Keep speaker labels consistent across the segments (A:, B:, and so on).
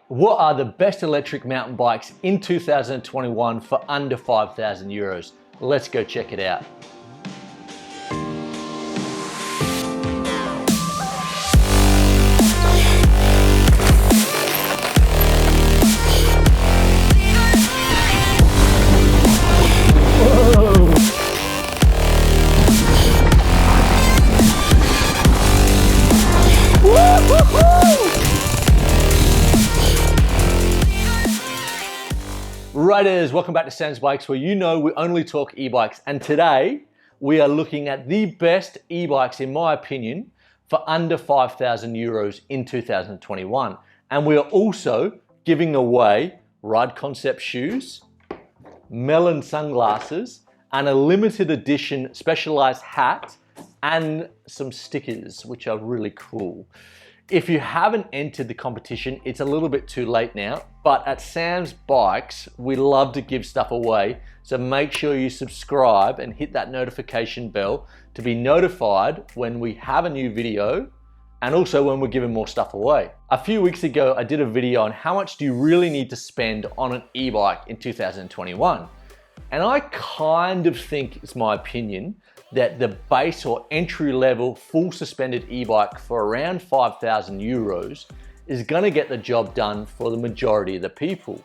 A: What are the best electric mountain bikes in 2021 for under 5,000 euros? Let's go check it out. Riders, welcome back to Sam's Bikes, where you know we only talk e-bikes, and today we are looking at the best e-bikes in my opinion for under 5,000 euros in 2021. And we are also giving away Ride Concept shoes, melon sunglasses, and a limited edition specialized hat and some stickers, which are really cool. If you haven't entered the competition, it's a little bit too late now, but at Sam's Bikes, we love to give stuff away. So make sure you subscribe and hit that notification bell to be notified when we have a new video and also when we're giving more stuff away. A few weeks ago, I did a video on how much do you really need to spend on an e-bike in 2021. And I kind of think, it's my opinion, that the base or entry level full suspended e-bike for around 5,000 euros is gonna get the job done for the majority of the people.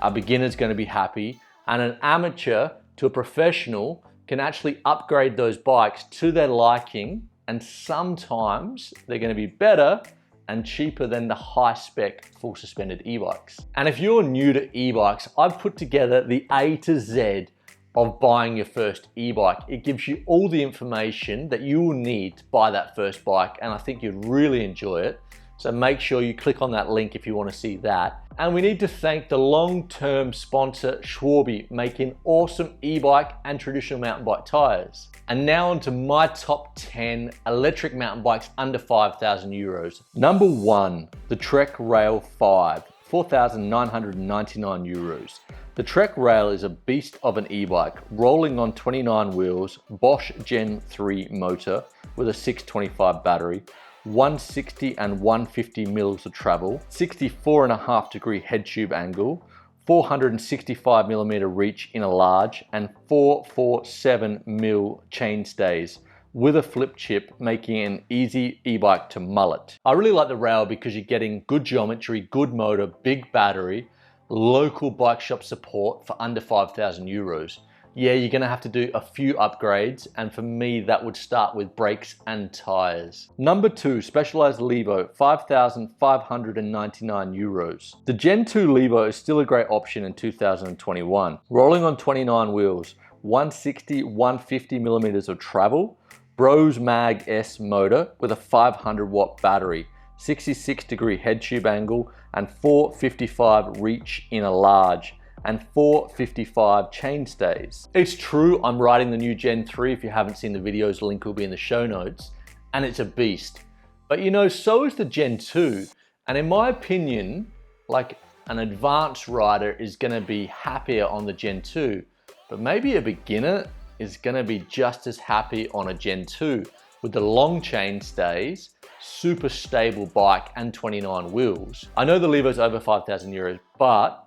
A: A beginner's gonna be happy, and an amateur to a professional can actually upgrade those bikes to their liking, and sometimes they're gonna be better and cheaper than the high spec full suspended e-bikes. And if you're new to e-bikes, I've put together the A to Z of buying your first e-bike. It gives you all the information that you will need to buy that first bike, and I think you'd really enjoy it. So make sure you click on that link if you want to see that. And we need to thank the long-term sponsor Schwarby, making awesome e-bike and traditional mountain bike tires. And now onto my top 10 electric mountain bikes under 5,000 euros. Number 1, the Trek Rail 5, 4,999 euros. The Trek Rail is a beast of an e-bike, rolling on 29 wheels, Bosch Gen 3 motor with a 625 battery, 160 and 150 mils of travel, 64.5 degree head tube angle, 465 millimeter reach in a large, and 447 mil chain stays with a flip chip, making it an easy e-bike to mullet. I really like the Rail because you're getting good geometry, good motor, big battery, local bike shop support for under 5,000 euros. Yeah, you're gonna have to do a few upgrades, and for me, that would start with brakes and tires. Number 2, Specialized Levo, 5,599 euros. The Gen 2 Levo is still a great option in 2021. Rolling on 29 wheels, 160, 150 millimeters of travel, Bros Mag S motor with a 500 watt battery, 66 degree head tube angle, and 455 reach in a large, and 455 chain stays. It's true, I'm riding the new Gen 3. If you haven't seen the videos, the link will be in the show notes, and it's a beast. But you know, so is the Gen 2, and in my opinion, like, an advanced rider is gonna be happier on the Gen 2, but maybe a beginner is gonna be just as happy on a Gen 2 with the long chain stays, super stable bike, and 29 wheels. I know the Levo's over 5,000 euros, but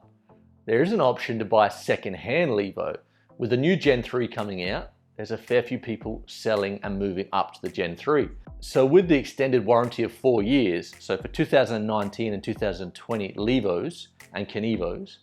A: there is an option to buy a second-hand Levo. With the new Gen 3 coming out, there's a fair few people selling and moving up to the Gen 3. So with the extended warranty of 4 years, so for 2019 and 2020 Levos and Canevos,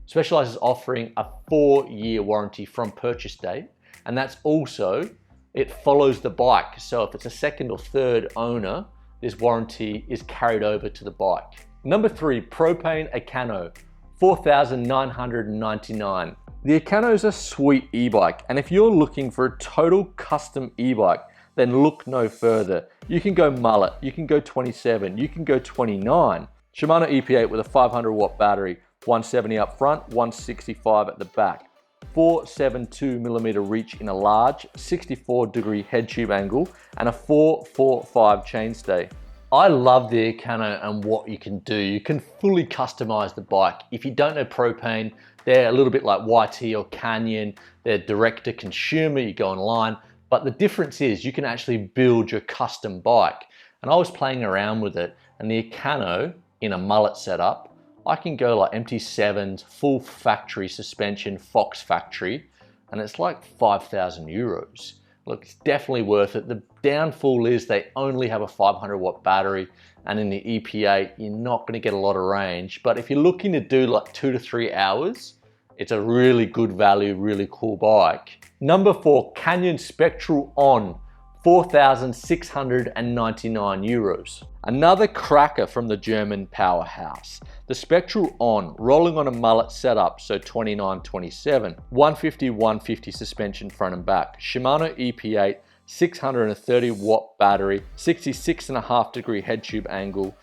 A: Specialized is offering a 4-year warranty from purchase date, and that's also, it follows the bike. So if it's a second or third owner, this warranty is carried over to the bike. Number 3, Propain Ekano, 4,999. The Ekano is a sweet e-bike, and if you're looking for a total custom e-bike, then look no further. You can go mullet, you can go 27, you can go 29. Shimano EP8 with a 500 watt battery, 170 up front, 165 at the back. 472 millimeter reach in a large, 64 degree head tube angle, and a 445 chainstay. I love the Ekano and what you can do. You can fully customize the bike. If you don't know Propain, they're a little bit like YT or Canyon. They're direct to consumer, you go online, but the difference is you can actually build your custom bike. And I was playing around with it, and the Ekano in a mullet setup, I can go like MT7s, full factory suspension, Fox factory, and it's like 5,000 euros. Look, it's definitely worth it. The downfall is they only have a 500 watt battery, and in the EPA, you're not gonna get a lot of range. But if you're looking to do like 2 to 3 hours, it's a really good value, really cool bike. Number 4, Canyon Spectral On, 4,699 euros. Another cracker from the German powerhouse. The Spectral On, rolling on a mullet setup, so 29-27, 150-150 suspension front and back, Shimano EP8, 630 watt battery, 66.5 degree head tube angle,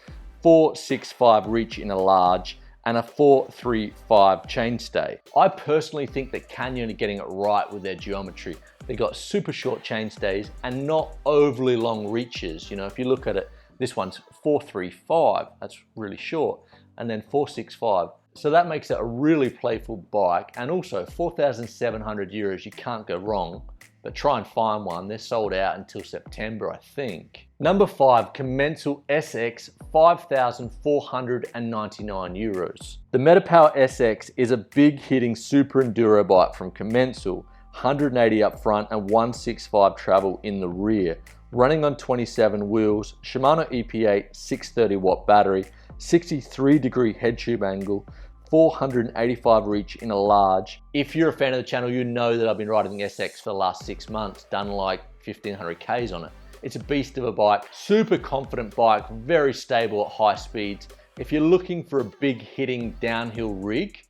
A: 465 reach in a large, and a 435 chainstay. I personally think that Canyon are getting it right with their geometry. They got super short chainstays and not overly long reaches. You know, if you look at it, this one's 435, that's really short, and then 465. So that makes it a really playful bike, and also 4,700 euros, you can't go wrong. But try and find one, they're sold out until September, I think. Number 5, Commencal SX, 5,499 euros. The Metapower SX is a big hitting super enduro bike from Commencal, 180 up front and 165 travel in the rear. Running on 27 wheels, Shimano EP8 630 watt battery, 63 degree head tube angle, 485 reach in a large. If you're a fan of the channel, you know that I've been riding the SX for the last 6 months, done like 1,500 Ks on it. It's a beast of a bike, super confident bike, very stable at high speeds. If you're looking for a big hitting downhill rig,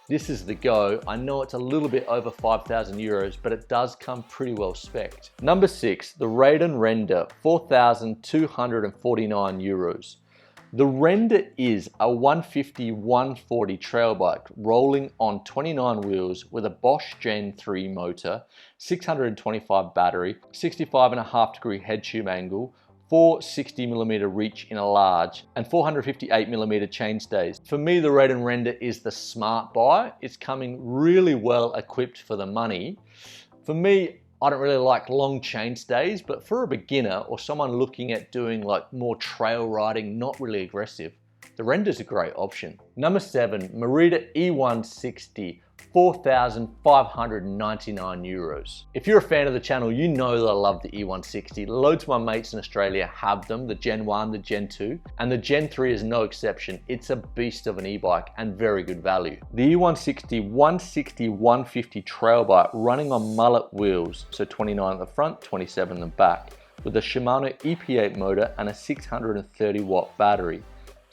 A: this is the go. I know it's a little bit over 5,000 euros, but it does come pretty well spec'd. Number 6, the Radon Render, 4,249 euros. The Render is a 150-140 trail bike rolling on 29 wheels with a Bosch Gen 3 motor, 625 battery, 65.5 degree head tube angle, 460mm reach in a large, and 458mm chainstays. For me, the Radon Render is the smart buy. It's coming really well equipped for the money. For me, I don't really like long chainstays, but for a beginner or someone looking at doing like more trail riding, not really aggressive, the Render's a great option. Number 7, Merida E160, 4,599 euros. If you're a fan of the channel, you know that I love the E160. Loads of my mates in Australia have them, the Gen 1, the Gen 2, and the Gen 3 is no exception. It's a beast of an e-bike and very good value. The E160 160-150 trail bike running on mullet wheels, so 29 at the front, 27 at the back, with a Shimano EP8 motor and a 630 watt battery,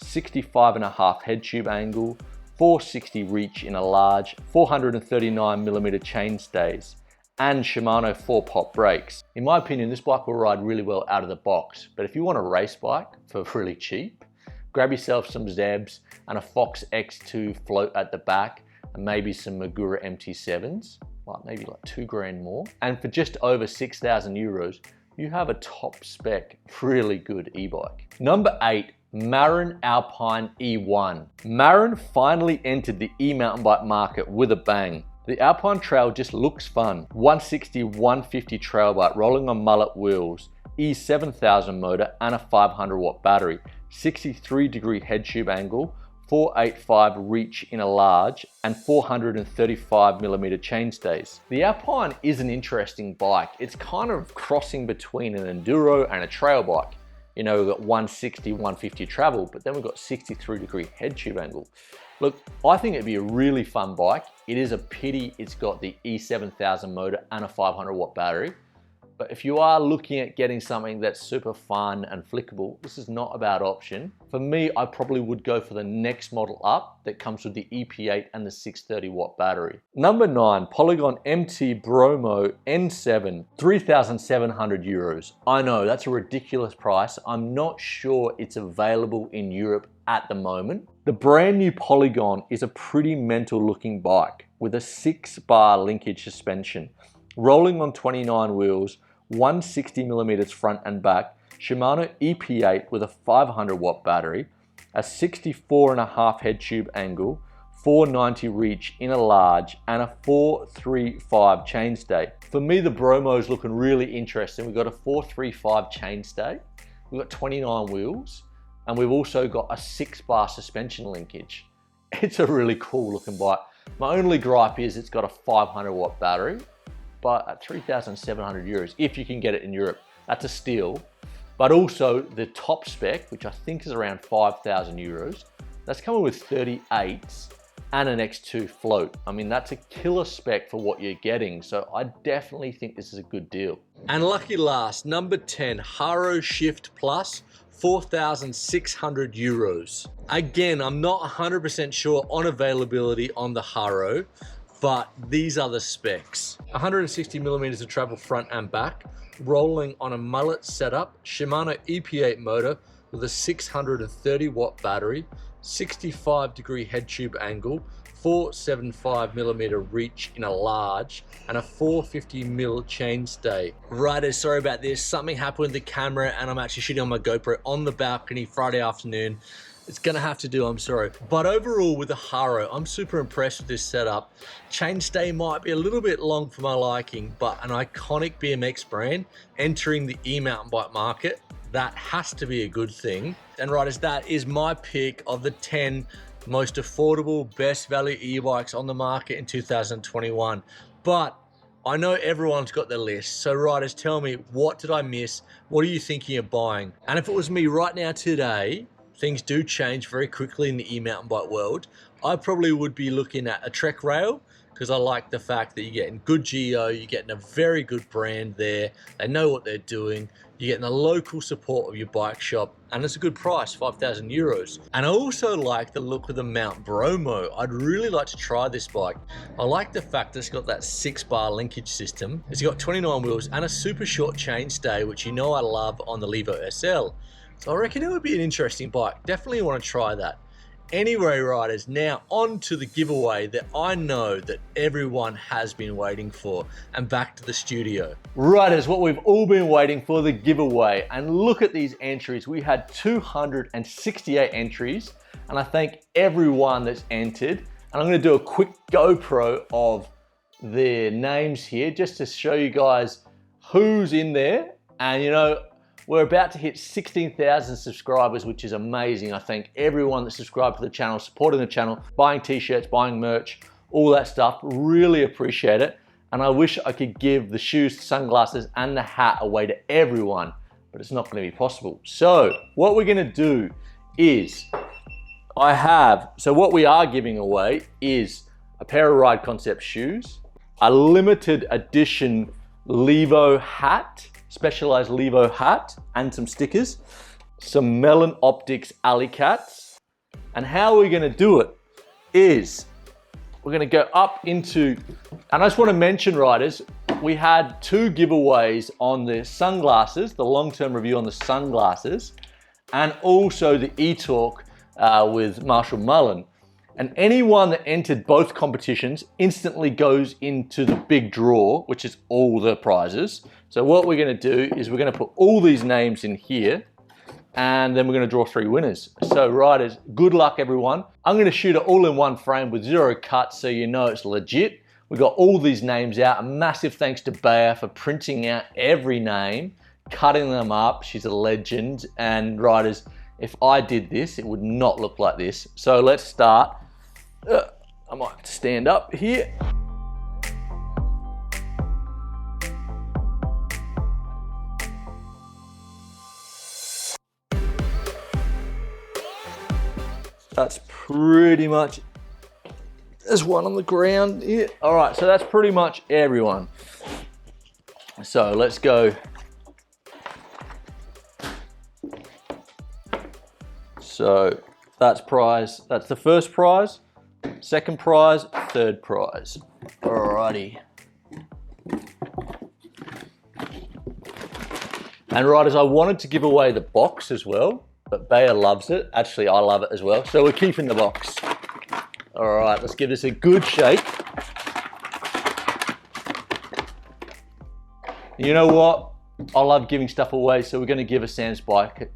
A: 65.5 head tube angle, 460 reach in a large, 439mm chainstays, and Shimano 4-pot brakes. In my opinion, this bike will ride really well out of the box, but if you want a race bike for really cheap, grab yourself some Zebs and a Fox X2 float at the back, and maybe some Magura MT7s, like maybe like 2 grand more. And for just over 6,000 euros, you have a top spec, really good e-bike. Number 8, Marin Alpine E1. Marin finally entered the e-mountain bike market with a bang. The Alpine Trail just looks fun. 160-150 trail bike rolling on mullet wheels, E7000 motor and a 500 watt battery, 63 degree head tube angle, 485 reach in a large, and 435mm chainstays. The Alpine is an interesting bike. It's kind of crossing between an enduro and a trail bike. You know, we've got 160, 150 travel, but then we've got 63 degree head tube angle. Look, I think it'd be a really fun bike. It is a pity it's got the E7000 motor and a 500 watt battery. But if you are looking at getting something that's super fun and flickable, this is not a bad option. For me, I probably would go for the next model up that comes with the EP8 and the 630 watt battery. Number 9, Polygon MT Bromo N7, 3,700 euros. I know, that's a ridiculous price. I'm not sure it's available in Europe at the moment. The brand new Polygon is a pretty mental looking bike with a 6-bar linkage suspension, rolling on 29 wheels, 160mm front and back, Shimano EP8 with a 500 watt battery, a 64.5 head tube angle, 490 reach in a large, and a 435 chainstay. For me, the Bromo's looking really interesting. We've got a 435 chainstay, we've got 29 wheels, and we've also got a 6-bar suspension linkage. It's a really cool looking bike. My only gripe is it's got a 500 watt battery, but at 3,700 euros, if you can get it in Europe, that's a steal. But also the top spec, which I think is around 5,000 euros, that's coming with 38s and an X2 float. I mean, that's a killer spec for what you're getting. So I definitely think this is a good deal. And lucky last, number 10, Haro Shift Plus, 4,600 euros. Again, I'm not 100% sure on availability on the Haro, but these are the specs. 160 millimeters of travel front and back, rolling on a mullet setup, Shimano EP8 motor with a 630 watt battery, 65-degree head tube angle, 475 millimeter reach in a large, and a 450 mil chainstay. Riders, sorry about this. Something happened with the camera and I'm actually shooting on my GoPro on the balcony Friday afternoon. It's gonna have to do, I'm sorry. But overall with the Haro, I'm super impressed with this setup. Chainstay might be a little bit long for my liking, but an iconic BMX brand entering the e-mountain bike market, that has to be a good thing. And riders, that is my pick of the 10 most affordable, best value e-bikes on the market in 2021. But I know everyone's got their list. So riders, tell me, what did I miss? What are you thinking of buying? And if it was me right now today, things do change very quickly in the e-mountain bike world. I probably would be looking at a Trek Rail, because I like the fact that you're getting good geo, you're getting a very good brand there, they know what they're doing, you're getting the local support of your bike shop, and it's a good price, 5,000 euros. And I also like the look of the Mount Bromo. I'd really like to try this bike. I like the fact that it's got that 6-bar linkage system, it's got 29 wheels and a super short chainstay, which you know I love on the Levo SL. So I reckon it would be an interesting bike. Definitely want to try that. Anyway, riders, now on to the giveaway that I know that everyone has been waiting for, and back to the studio. Riders, what we've all been waiting for, the giveaway. And look at these entries. We had 268 entries, and I thank everyone that's entered. And I'm going to do a quick GoPro of their names here just to show you guys who's in there. And you know, we're about to hit 16,000 subscribers, which is amazing. I thank everyone that subscribed to the channel, supporting the channel, buying t-shirts, buying merch, all that stuff. Really appreciate it. And I wish I could give the shoes, sunglasses, and the hat away to everyone, but it's not going to be possible. So what we're going to do is what we are giving away is a pair of Ride Concept shoes, a limited edition Levo hat, specialized Levo hat, and some stickers, some Melon Optics alley cats. And how we're gonna do it is we're gonna go up into, and I just wanna mention, riders, we had 2 giveaways on the sunglasses, the long-term review on the sunglasses, and also the e-talk with Marshall Mullen. And anyone that entered both competitions instantly goes into the big draw, which is all the prizes. So what we're gonna do is we're gonna put all these names in here, and then we're gonna draw 3 winners. So riders, good luck everyone. I'm gonna shoot it all in one frame with 0 cuts so you know it's legit. We got all these names out. A massive thanks to Bea for printing out every name, cutting them up. She's a legend. And riders, if I did this, it would not look like this. So let's start. I might have to stand up here. That's pretty much, there's one on the ground here. All right, so that's pretty much everyone. So let's go. So that's prize, that's the first prize, second prize, third prize. Alrighty. And riders, I wanted to give away the box as well, but Bea loves it. Actually, I love it as well. So we're keeping the box. All right, let's give this a good shake. You know what? I love giving stuff away, so we're gonna give a Sam's Bike.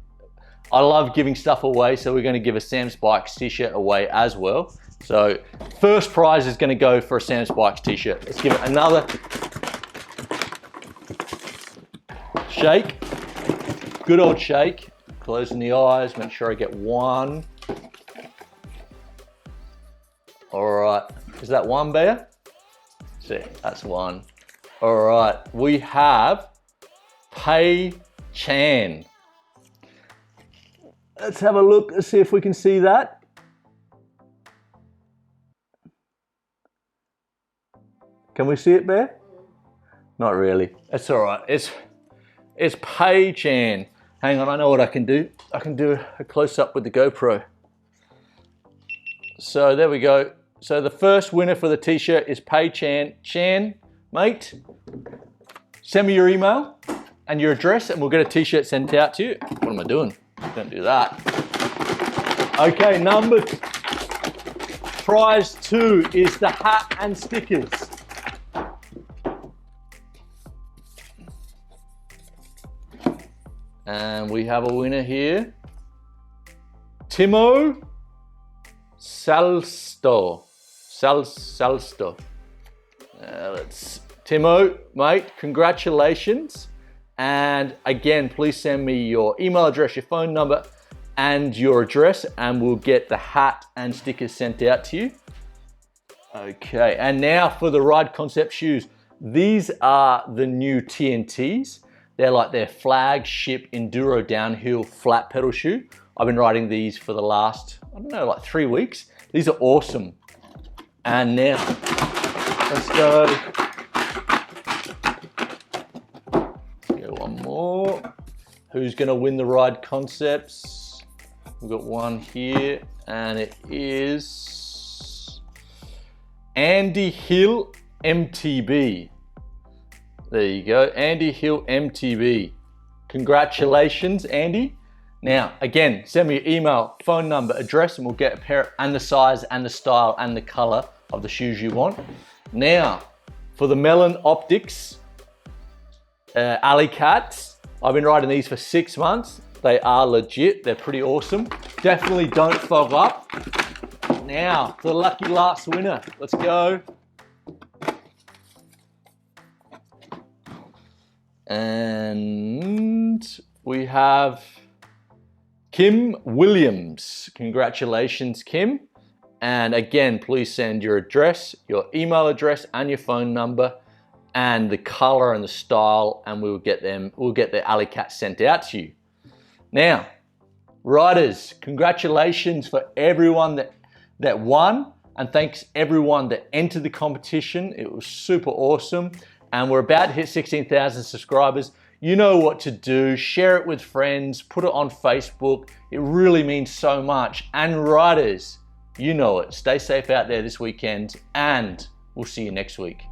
A: I love giving stuff away, so we're gonna give a Sam's Bikes t-shirt away as well. So first prize is gonna go for a Sam's Bikes t-shirt. Let's give it another shake. Good old shake. Closing the eyes, make sure I get one. All right, is that one, Bear? See, that's one. All right, we have Pei Chan. Let's have a look, let's see if we can see that. Can we see it, Bear? Not really. That's all right. It's Pei Chan. Hang on, I know what I can do. I can do a close-up with the GoPro. So there we go. So the first winner for the t-shirt is Pei Chan. Chan, mate, send me your email and your address and we'll get a t-shirt sent out to you. What am I doing? Don't do that. Okay, prize 2 is the hat and stickers. And we have a winner here. Timo Salsto. Timo, mate, congratulations. And again, please send me your email address, your phone number, and your address, and we'll get the hat and stickers sent out to you. Okay, and now for the Ride Concept shoes. These are the new TNTs. They're like their flagship enduro downhill flat pedal shoe. I've been riding these for the last, I don't know, like 3 weeks. These are awesome. And now, let's go. One more. Who's gonna win the Ride Concepts? We've got one here, and it is Andy Hill MTB. There you go, Andy Hill MTB. Congratulations, Andy. Now, again, send me your email, phone number, address, and we'll get a pair, and the size, and the style, and the color of the shoes you want. Now, for the Melon Optics Alley Cats, I've been riding these for 6 months. They are legit, they're pretty awesome. Definitely don't fog up. Now, for the lucky last winner, let's go. And we have Kim Williams. Congratulations, Kim. And again, please send your address, your email address, and your phone number, and the color and the style, and we'll get the Alley Cats sent out to you. Now, riders, congratulations for everyone that won, and thanks everyone that entered the competition. It was super awesome. And we're about to hit 16,000 subscribers. You know what to do. Share it with friends, put it on Facebook. It really means so much. And riders, you know it. Stay safe out there this weekend, and we'll see you next week.